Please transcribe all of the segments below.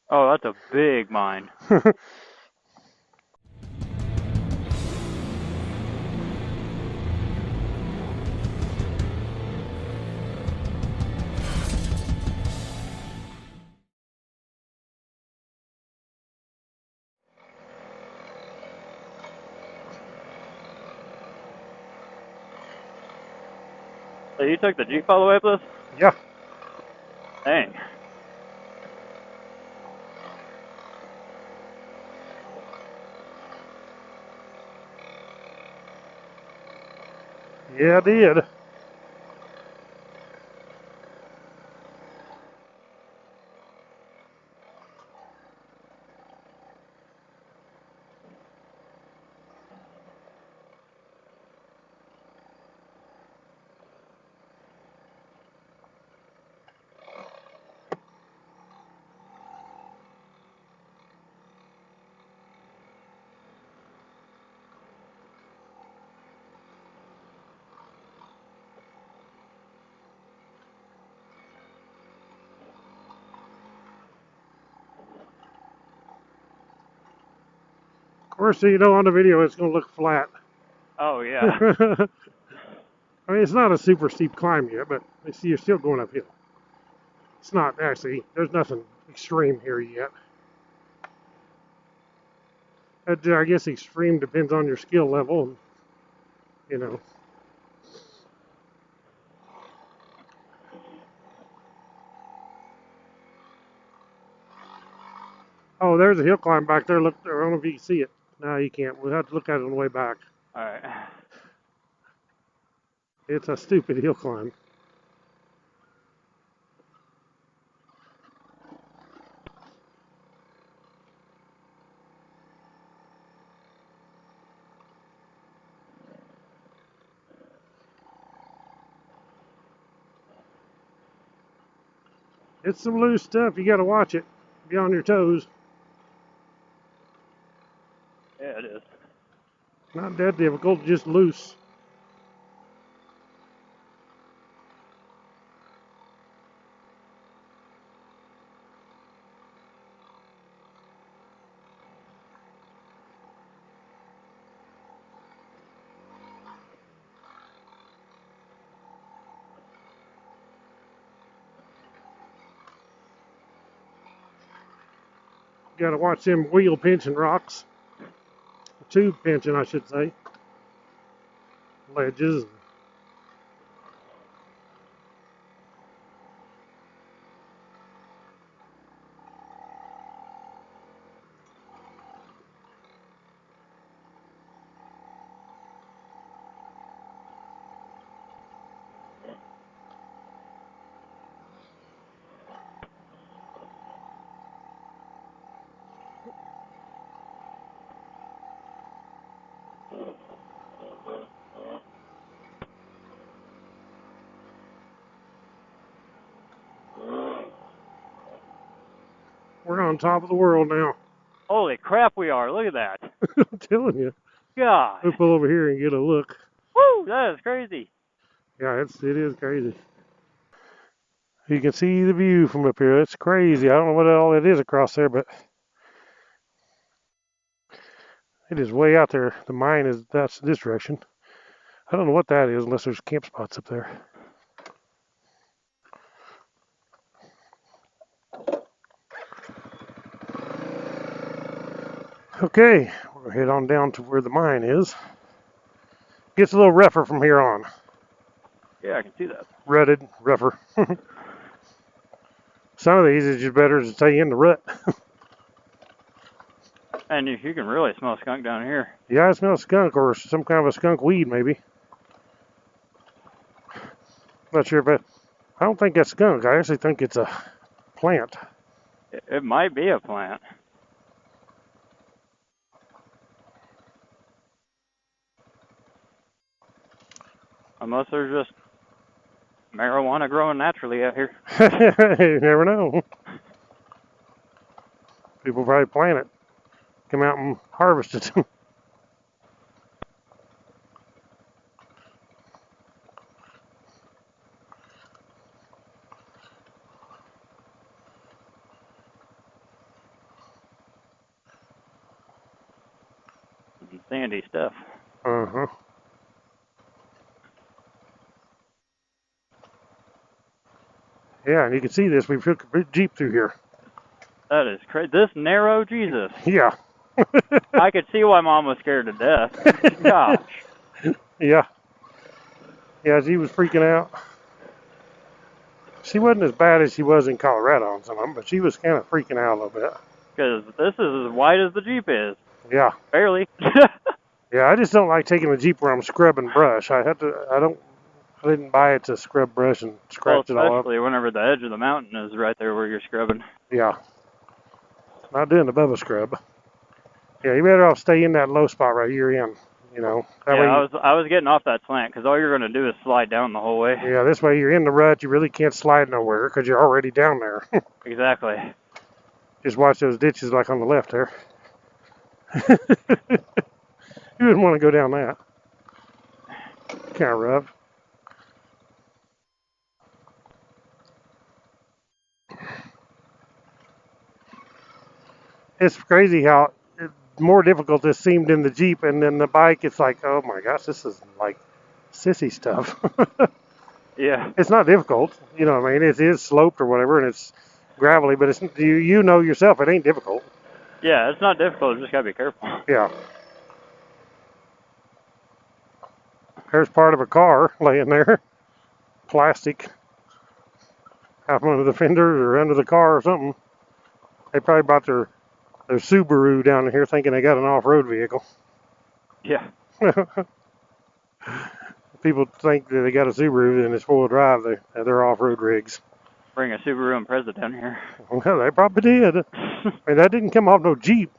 Oh, that's a big mine. So you took the Jeep all the way up this? Yeah. Dang. Yeah, I did. Of course, you know, on the video it's going to look flat. Oh, yeah. I mean, it's not a super steep climb yet, but you see, you're still going uphill. It's not actually, there's nothing extreme here yet. I guess extreme depends on your skill level, you know. Oh, there's a hill climb back there. Look, I don't know if you can see it. No, you can't. We'll have to look at it on the way back. Alright. It's a stupid hill climb. It's some loose stuff. You got to watch it. Be on your toes. Yeah, it is. Not that difficult, just loose. Got to watch them wheel pinching rocks. Tube pinching, I should say. Ledges. We're on top of the world now. Holy crap, we are. Look at that. I'm telling you. God. We'll pull over here and get a look. Woo, that is crazy. Yeah, it is crazy. You can see the view from up here. It's crazy. I don't know what all it is across there, but it is way out there. The mine that's this direction. I don't know what that is unless there's camp spots up there. Okay, we're gonna head on down to where the mine is. Gets a little rougher from here on. Yeah, I can see that. Rutted, rougher. Some of these is just better to stay in the rut. And you can really smell skunk down here. Yeah, I smell skunk or some kind of a skunk weed maybe. Not sure if I don't think that's skunk. I actually think it's a plant. It might be a plant. Unless there's just marijuana growing naturally out here. You never know. People probably plant it, come out and harvest it. some sandy stuff. Uh-huh. Yeah, and you can see this. We took a big Jeep through here. That is crazy. This narrow, Jesus. Yeah. I could see why Mom was scared to death. Gosh. Yeah. Yeah, she was freaking out. She wasn't as bad as she was in Colorado on some of them, but she was kind of freaking out a little bit. Because this is as wide as the Jeep is. Yeah. Barely. Yeah, I just don't like taking the Jeep where I'm scrubbing brush. I didn't buy it to scrub brush and scratch it all up. Especially whenever the edge of the mountain is right there where you're scrubbing. Yeah. Not doing the Bubba scrub. Yeah, you better off stay in that low spot right here in, you know. That way I was getting off that slant because all you're going to do is slide down the whole way. Yeah, this way you're in the rut. You really can't slide nowhere because you're already down there. Exactly. Just watch those ditches like on the left there. You wouldn't want to go down that. Kind of rough. It's crazy how more difficult this seemed in the Jeep, and then the bike, it's like, oh my gosh, this is like sissy stuff. Yeah. It's not difficult, you know what I mean? It is sloped or whatever, and it's gravelly, but it's you know yourself, it ain't difficult. Yeah, it's not difficult, you just got to be careful. Yeah. There's part of a car laying there. Plastic. Half under the fender or under the car or something. They probably bought their Subaru down here thinking they got an off-road vehicle. Yeah. People think that they got a Subaru and it's four-wheel drive. They're off-road rigs. Bring a Subaru Impreza down here. Well, they probably did. I mean, that didn't come off no Jeep.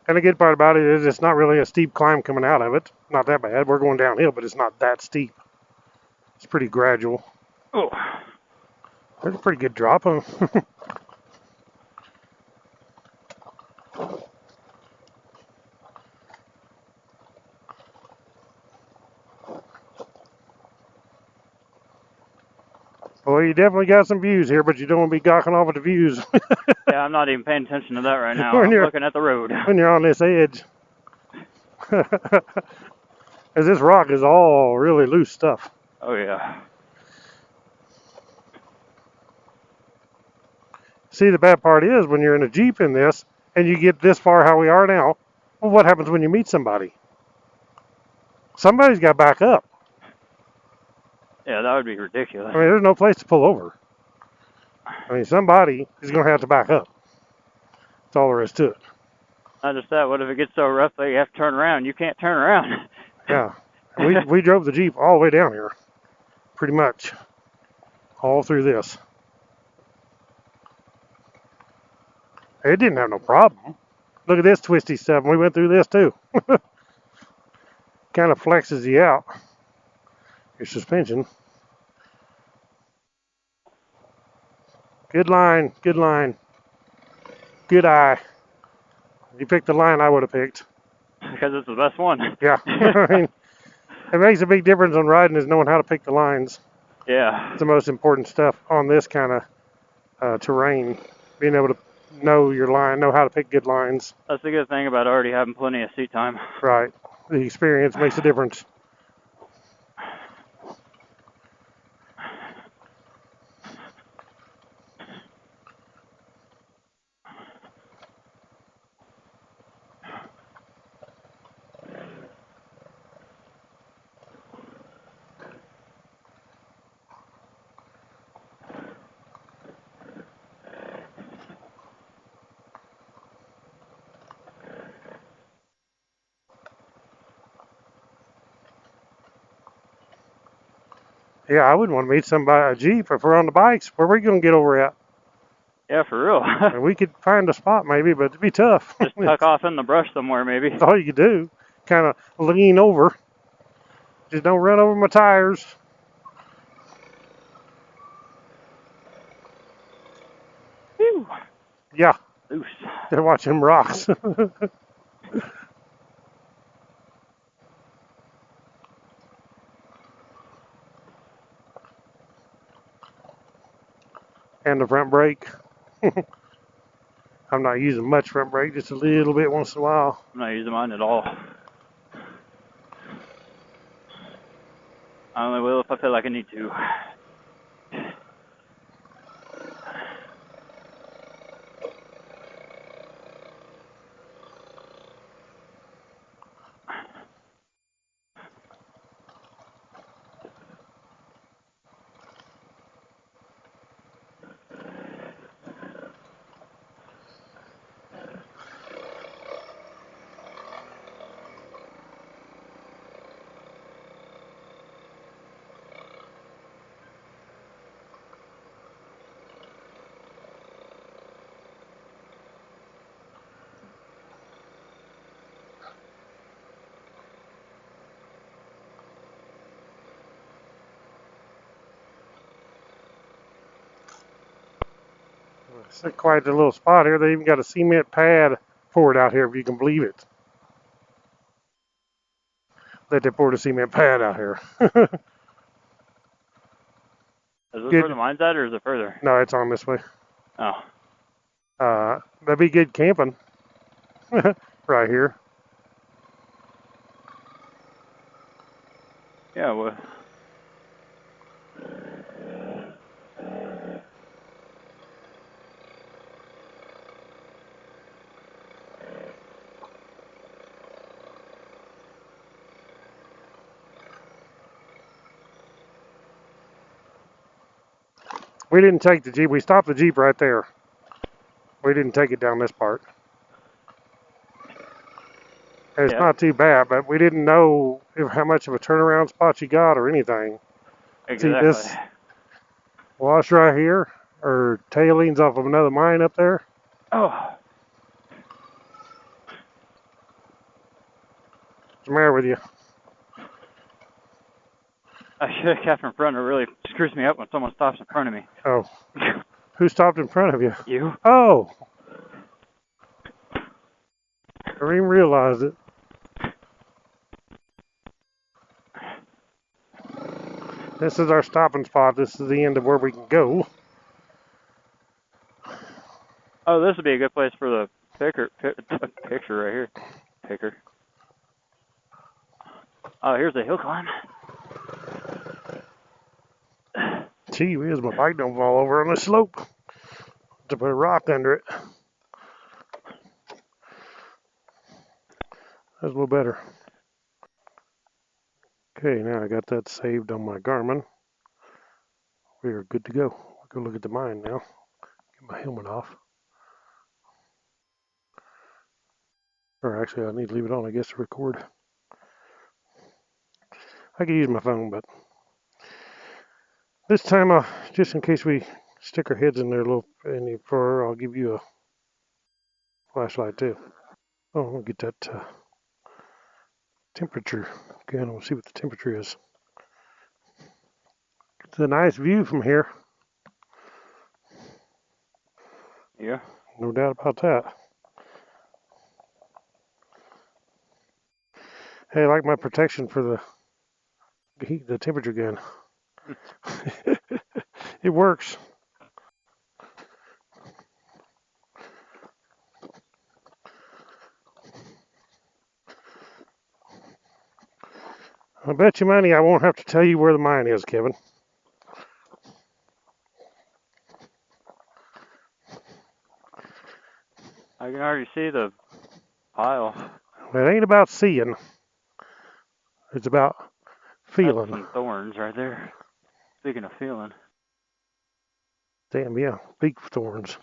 And the good part about it is it's not really a steep climb coming out of it. Not that bad. We're going downhill, but it's not that steep. It's pretty gradual. Oh. There's a pretty good drop, huh? Well, you definitely got some views here, but you don't want to be gawking off at the views. Yeah, I'm not even paying attention to that right now. I'm looking at the road. When you're on this edge. As this rock is all really loose stuff. Oh, yeah. See, the bad part is when you're in a Jeep in this, and you get this far how we are now, well, what happens when you meet somebody? Somebody's got to back up. Yeah, that would be ridiculous. I mean, there's no place to pull over. I mean, somebody is going to have to back up. That's all there is to it. Not just that, what if it gets so rough that you have to turn around? You can't turn around. Yeah. We drove the Jeep all the way down here. Pretty much. All through this. It didn't have no problem. Look at this twisty stuff. We went through this too. Kind of flexes you out. Your suspension. Good line, good line. Good eye. You picked the line I would have picked. Because it's the best one. Yeah. I mean, it makes a big difference on riding is knowing how to pick the lines. Yeah. It's the most important stuff on this kind of terrain. Being able to know your line, know how to pick good lines. That's the good thing about already having plenty of seat time. Right. The experience makes a difference. Yeah, I wouldn't want to meet somebody, a Jeep, if we're on the bikes. Where are we going to get over at? Yeah, for real. And we could find a spot maybe, but it'd be tough. Just tuck off in the brush somewhere, maybe. That's all you could do. Kind of lean over. Just don't run over my tires. Whew. Yeah. Loose. They're watching rocks. and the front brake. I'm not using much front brake, just a little bit once in a while. I'm not using mine at all. I only will if I feel like I need to. It's quite a little spot here. They even got a cement pad poured out here, if you can believe it. That they poured a cement pad out here. Is this Good. where the mine's at, or is it further? No, it's on this way. Oh. That'd be good camping. Right here. Yeah, well. We didn't take the Jeep. We stopped the Jeep right there. We didn't take it down this part. It's not too bad, but we didn't know how much of a turnaround spot you got or anything. Exactly. See this wash right here, or tailings off of another mine up there? Oh. What's the matter with you? I should have kept in front. It really screws me up when someone stops in front of me. Oh. Who stopped in front of you? You. Oh. I didn't even realize it. This is our stopping spot. This is the end of where we can go. Oh, this would be a good place for the picture right here. Picker. Oh, here's a hill climb. Gee whiz, my bike don't fall over on the slope. To put a rock under it. That's a little better. Okay, now I got that saved on my Garmin. We are good to go. We'll go look at the mine now. Get my helmet off. Or actually, I need to leave it on, I guess, to record. I could use my phone, but this time, just in case we stick our heads in there a little any further, I'll give you a flashlight too. Oh, we'll get that temperature. Again, we'll see what the temperature is. It's a nice view from here. Yeah. No doubt about that. Hey, I like my protection for the heat, the temperature gun. It works. I bet you money I won't have to tell you where the mine is, Kevin. I can already see the pile. It ain't about seeing. It's about feeling. That's some thorns right there. Speaking of feeling. Damn, yeah, big thorns.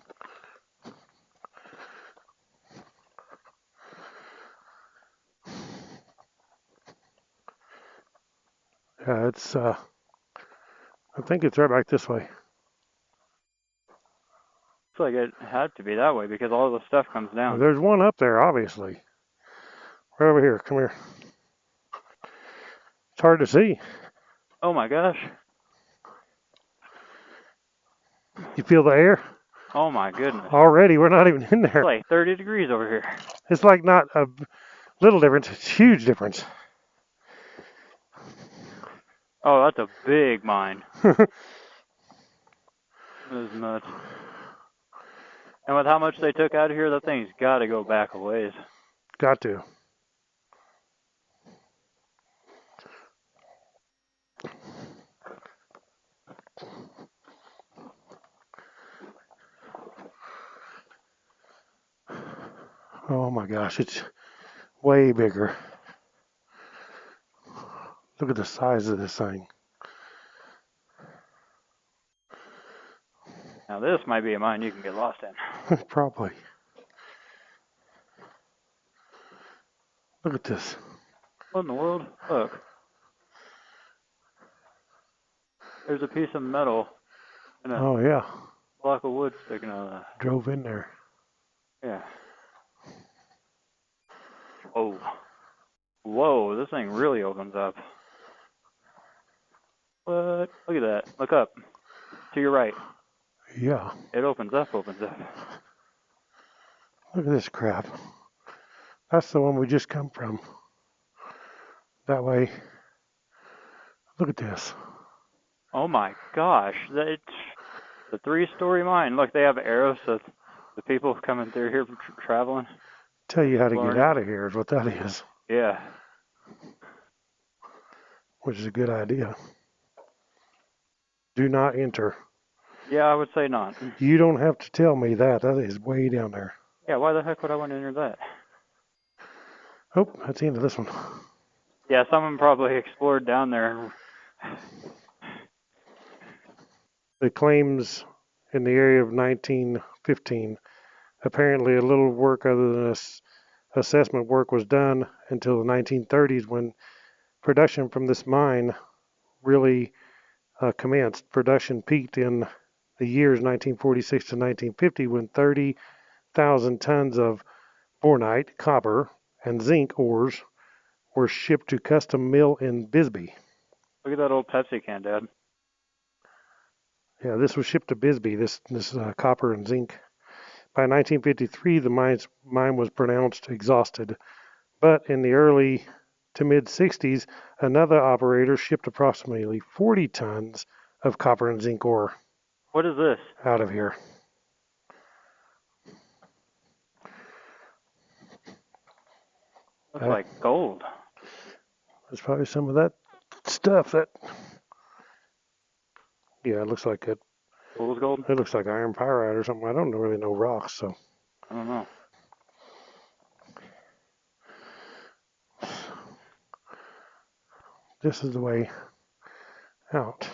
Yeah, it's, I think it's right back this way. I feel like it had to be that way because all the stuff comes down. There's one up there, obviously. Right over here, come here. It's hard to see. Oh my gosh. You feel the air? Oh my goodness. Already, we're not even in there. It's like 30 degrees over here. It's like not a little difference, it's a huge difference. Oh, that's a big mine. This is nuts. And with how much they took out of here, that thing's got to go back a ways. Got to. Oh my gosh, it's way bigger. Look at the size of this thing. Now this might be a mine you can get lost in. Probably. Look at this. What in the world? Look. There's a piece of metal and a Oh yeah. block of wood sticking out of that. Drove in there. Yeah. Oh. Whoa, this thing really opens up. What? Look at that. Look up. To your right. Yeah. It opens up, opens up. Look at this crap. That's the one we just come from. That way. Look at this. Oh my gosh. It's a 3-story mine. Look, they have arrows so the people coming through here traveling. Tell you how to get out of here is what that is. Yeah. Which is a good idea. Do not enter. Yeah, I would say not. You don't have to tell me that. That is way down there. Yeah, why the heck would I want to enter that? Oh, that's the end of this one. Yeah, someone probably explored down there. The claims in the area of 1915. Apparently, a little work other than assessment work was done until the 1930s when production from this mine really commenced. Production peaked in the years 1946 to 1950 when 30,000 tons of bornite, copper, and zinc ores were shipped to custom mill in Bisbee. Look at that old Pepsi can, Dad. Yeah, this was shipped to Bisbee, this copper and zinc. By 1953, the mine was pronounced exhausted, but in the early to mid-60s, another operator shipped approximately 40 tons of copper and zinc ore. What is this? Out of here. Looks like gold. There's probably some of that stuff that, yeah, it looks like it. Fool's gold? It looks like iron pyrite or something. I don't really know rocks, so. I don't know. This is the way out.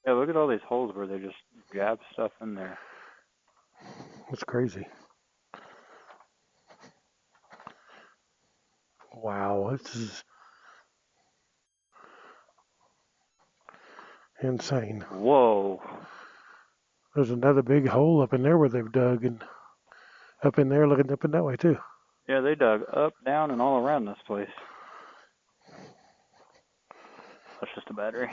Yeah, look at all these holes where they just jab stuff in there. It's crazy. Wow, this is insane. Whoa. There's another big hole up in there where they've dug, and up in there looking up in that way too. Yeah, they dug up, down, and all around this place. That's just a battery.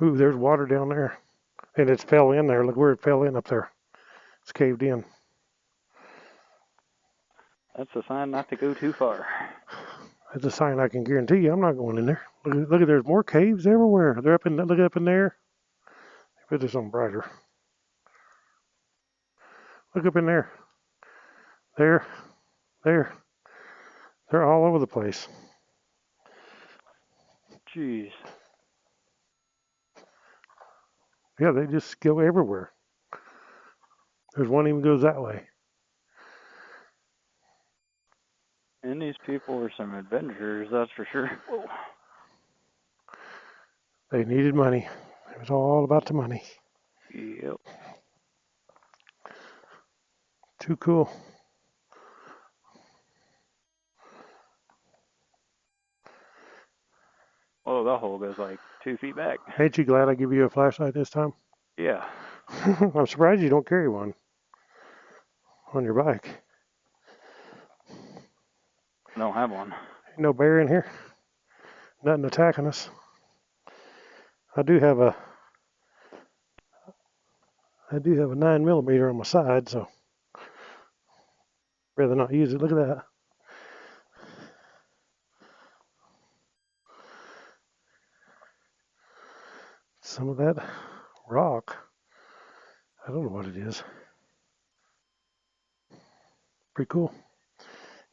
Ooh, there's water down there. And it's fell in there. Look where it fell in up there. It's caved in. That's a sign not to go too far. That's a sign I can guarantee you I'm not going in there. Look at there's more caves everywhere. They're up in, look up in there. Put this on brighter. Look up in there. There. There. They're all over the place. Jeez. Yeah, they just go everywhere. There's one even goes that way. And these people were some adventurers, that's for sure. Whoa. They needed money. It was all about the money. Yep. Too cool. Oh, that hole goes like 2 feet back. Ain't you glad I give you a flashlight this time? Yeah. I'm surprised you don't carry one on your bike. Don't have one. Ain't no bear in here. Nothing attacking us. I do have a 9mm on my side, so Rather not use it. Look at that. Some of that rock. I don't know what it is. Pretty cool.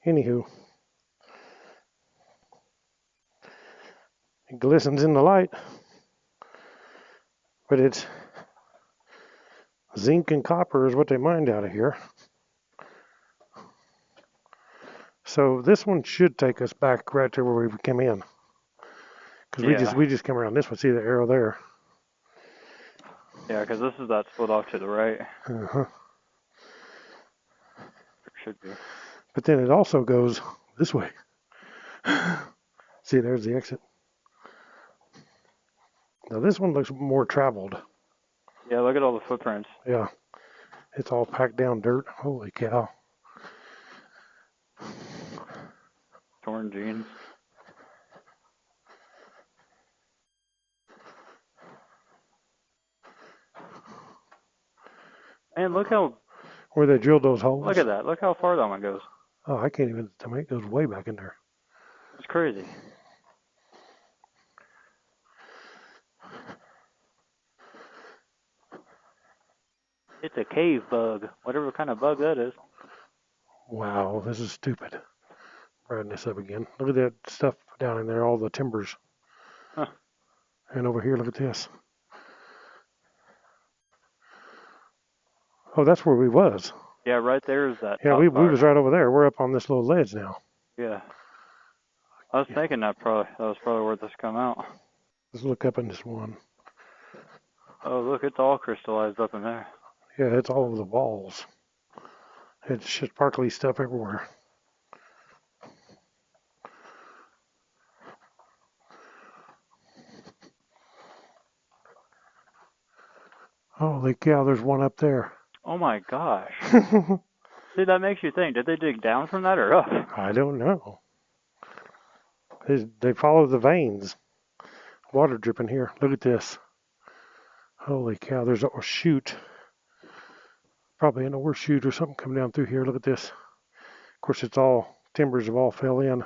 Anywho, it glistens in the light, but it's zinc and copper is what they mined out of here. So this one should take us back right to where we came in, because we just come around this one. See the arrow there? Yeah, because this is that split off to the right. Uh-huh. Should be. But then it also goes this way. See, there's the exit. Now this one looks more traveled. Yeah, look at all the footprints. Yeah, it's all packed down dirt. Holy cow. Torn jeans. And look how... Where they drilled those holes. Look at that. Look how far that one goes. Oh, I can't even tell me. It goes way back in there. It's crazy. It's a cave bug. Whatever kind of bug that is. Wow, this is stupid. Riding this up again. Look at that stuff down in there, all the timbers. Huh. And over here, look at this. Oh, that's where we was. Yeah, right there is that. Yeah, we was right over there. We're up on this little ledge now. Yeah. I was thinking that was probably where this come out. Let's look up in this one. Oh, look, it's all crystallized up in there. Yeah, it's all over the walls. It's just sparkly stuff everywhere. Holy cow, there's one up there. Oh my gosh. See, that makes you think, did they dig down from that or up? I don't know. They follow the veins. Water dripping here. Look at this. Holy cow, there's a chute. Probably an ore chute or something coming down through here. Look at this. Of course, it's all, timbers have all fell in.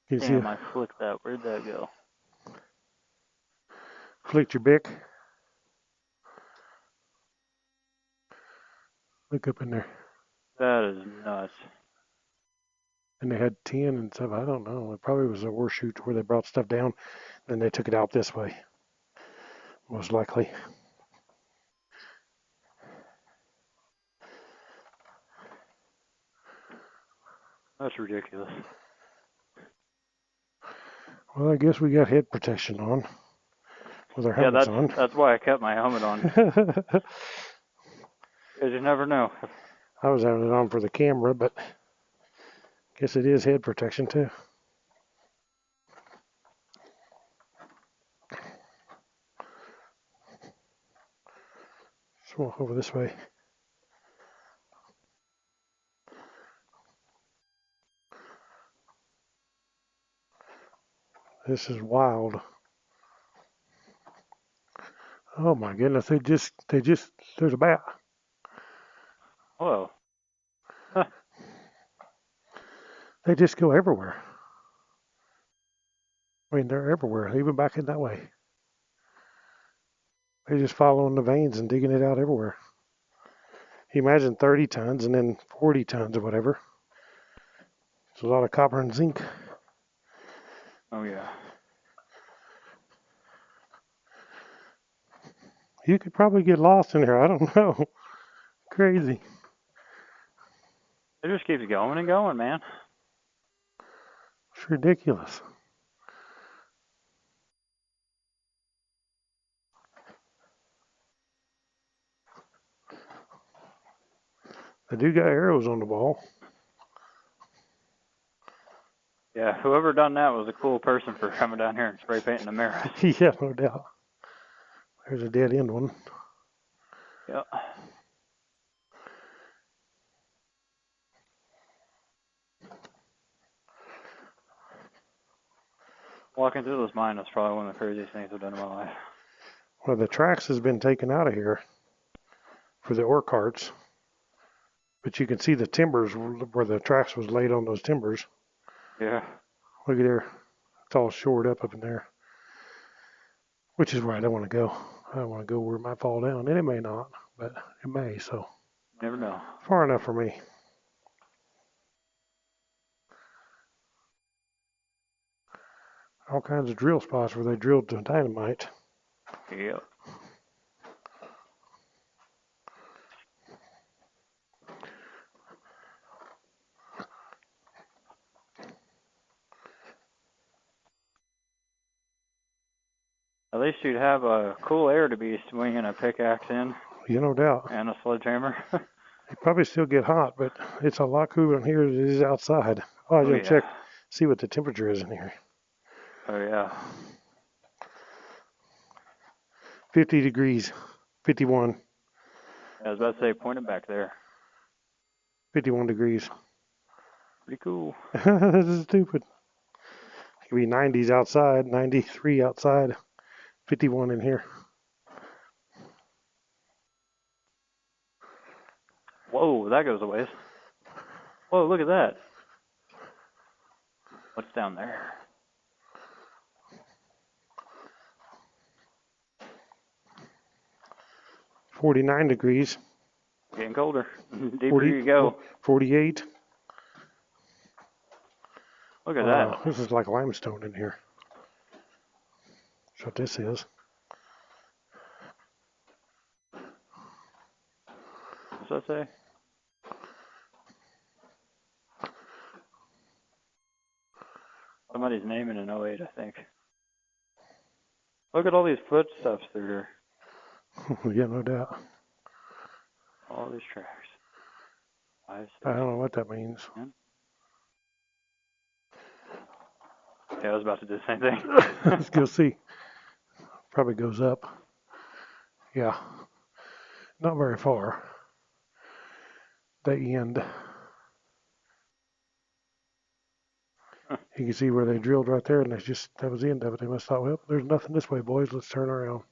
You Damn, see, I flicked that. Where'd that go? flicked your bick. Look up in there. That is nuts. And they had tin and stuff. I don't know. It probably was a ore chute where they brought stuff down. Then they took it out this way. Most likely. That's ridiculous. Well, I guess we got head protection on. With our helmets on. That's why I kept my helmet on. Because you never know. I was having it on for the camera, but I guess it is head protection too. Let's walk over this way. This is wild. Oh my goodness, there's a bat. Whoa. They just go everywhere. I mean, they're everywhere, even back in that way. They're just following the veins and digging it out everywhere. You imagine 30 tons and then 40 tons or whatever. It's a lot of copper and zinc. Oh, yeah. You could probably get lost in here. I don't know. Crazy. It just keeps going and going, man. It's ridiculous. They do got arrows on the wall. Yeah, whoever done that was a cool person for coming down here and spray painting the mirrors. Yeah, no doubt. There's a dead end one. Yep. Walking through this mine is probably one of the craziest things I've done in my life. Well, the tracks has been taken out of here for the ore carts. But you can see the timbers where the tracks was laid on those timbers. Yeah. Look at there. It's all shored up in there. Which is where I don't want to go. I don't want to go where it might fall down. And it may not, but it may, so. Never know. Far enough for me. All kinds of drill spots where they drilled the dynamite. Yep. At least you'd have a cool air to be swinging a pickaxe in. Yeah, no doubt. And a sledgehammer. It probably still get hot, but it's a lot cooler in here than it is outside. Oh, I was going to check, see what the temperature is in here. Oh, yeah. 50 degrees, 51. I was about to say, point it back there. 51 degrees. Pretty cool. This is stupid. It could be 90s outside, 93 outside, 51 in here. Whoa, that goes a ways. Whoa, look at that. What's down there? $49 degrees. Getting colder. Deeper you go. 48. Look at that. This is like limestone in here. That's what this is. What's that say? Somebody's naming an 08, I think. Look at all these footsteps through here. Yeah, no doubt. All these tracks. 5, 6, I don't know what that means. 10. Yeah, I was about to do the same thing. Let's go see. Probably goes up. Yeah. Not very far. The end. You can see where they drilled right there, and that was the end of it. They must have thought, well, there's nothing this way, boys. Let's turn around.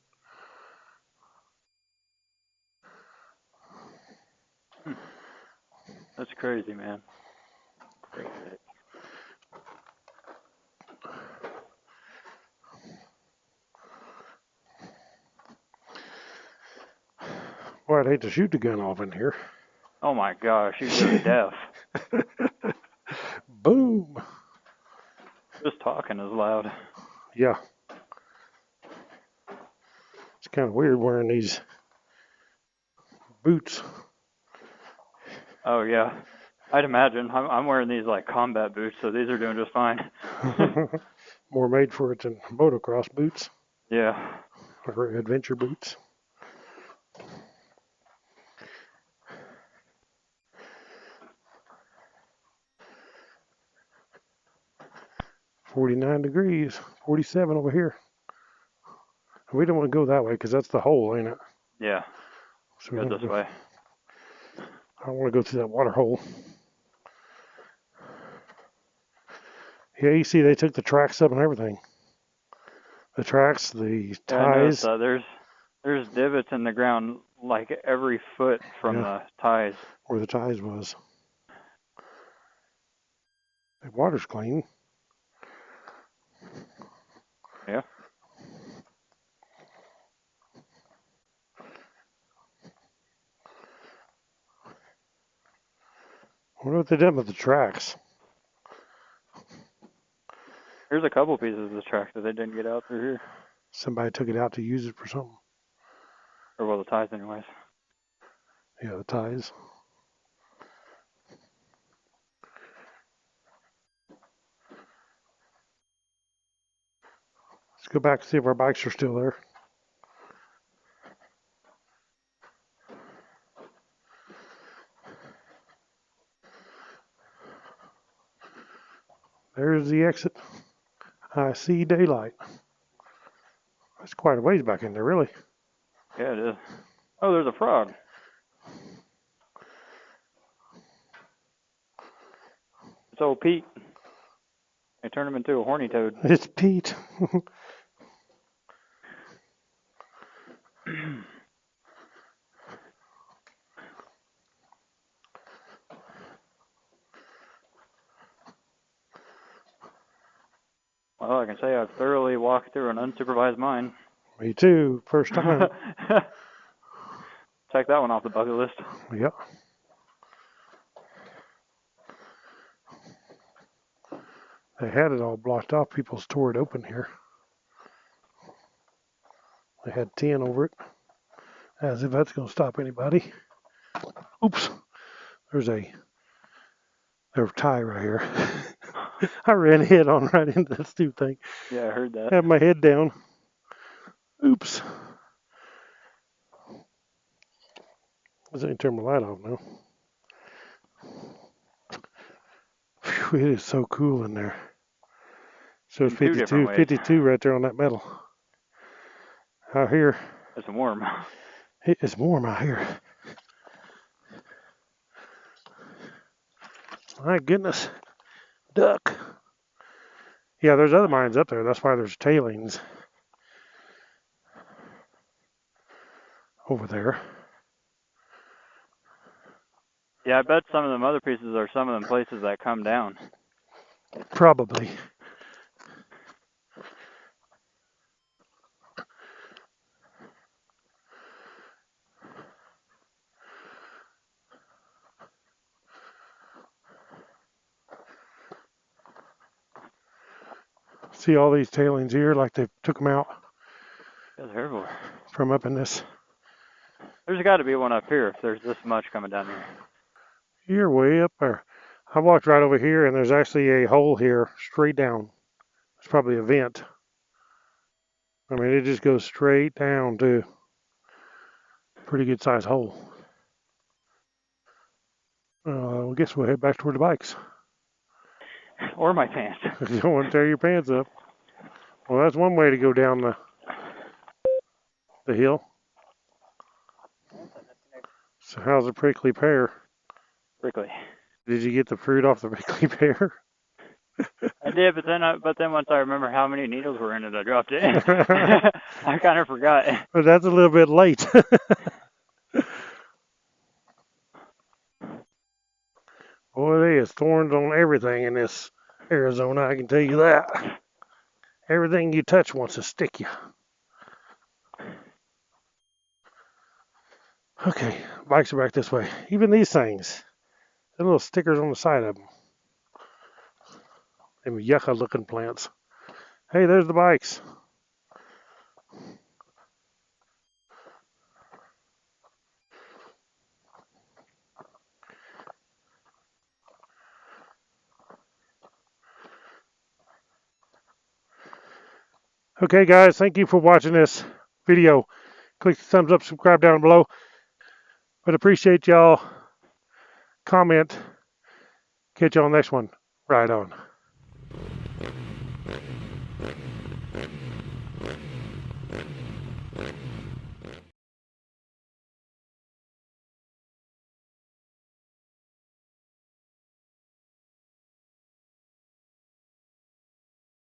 That's crazy, man. Crazy. Boy, I'd hate to shoot the gun off in here. Oh my gosh, you're so deaf. Boom. Just talking is loud. Yeah. It's kind of weird wearing these boots. Oh yeah, I'd imagine. I'm wearing these like combat boots, so these are doing just fine. More made for it than motocross boots. Yeah. Or adventure boots. $49 degrees, 47 over here. We don't want to go that way because that's the hole, ain't it? Yeah. So Go this way. I don't want to go through that water hole. Yeah, you see they took the tracks up and everything. The tracks, the ties. Yeah, there's divots in the ground like every foot from the ties. Where the ties was. The water's clean. Yeah. I wonder what they did with the tracks. Here's a couple pieces of the track that they didn't get out through here. Somebody took it out to use it for something. Or well, the ties anyways. Yeah, the ties. Let's go back and see if our bikes are still there. There's the exit. I see daylight. That's quite a ways back in there, really. Yeah, it is. Oh, there's a frog. It's old Pete. They turned him into a horny toad. It's Pete. Well, I can say I've thoroughly walked through an unsupervised mine. Me too. First time. Check that one off the bucket list. Yep. They had it all blocked off. People tore it open here. They had 10 over it. As if that's going to stop anybody. Oops. There's a tie right here. I ran head on right into that stupid thing. Yeah, I heard that. Had my head down. Oops. Let's turn my light off now. Whew, it is so cool in there. So it's 52 right there on that metal. Out here. It's warm. It is warm out here. My goodness. Duck. Yeah, there's other mines up there. That's why there's tailings over there. Yeah, I bet some of them other pieces are some of them places that come down. Probably. See all these tailings here, like they took them out from up in this. There's got to be one up here if there's this much coming down here. You're way up there. I walked right over here, and there's actually a hole here straight down. It's probably a vent. I mean, it just goes straight down to a pretty good sized hole. I guess we'll head back toward the bikes. Or my pants. You don't want to tear your pants up. Well, that's one way to go down the hill. So how's the prickly pear? Prickly. Did you get the fruit off the prickly pear? I did, but then once I remember how many needles were in it, I dropped it. I kind of forgot. But that's a little bit late. Boy, there is thorns on everything in this Arizona, I can tell you that. Everything you touch wants to stick you. Okay, bikes are back this way. Even these things, the little stickers on the side of them. Them yucca looking plants. Hey, there's the bikes. Okay, guys, thank you for watching this video. Click the thumbs up, subscribe down below. But appreciate y'all. Comment. Catch y'all next one. Right on.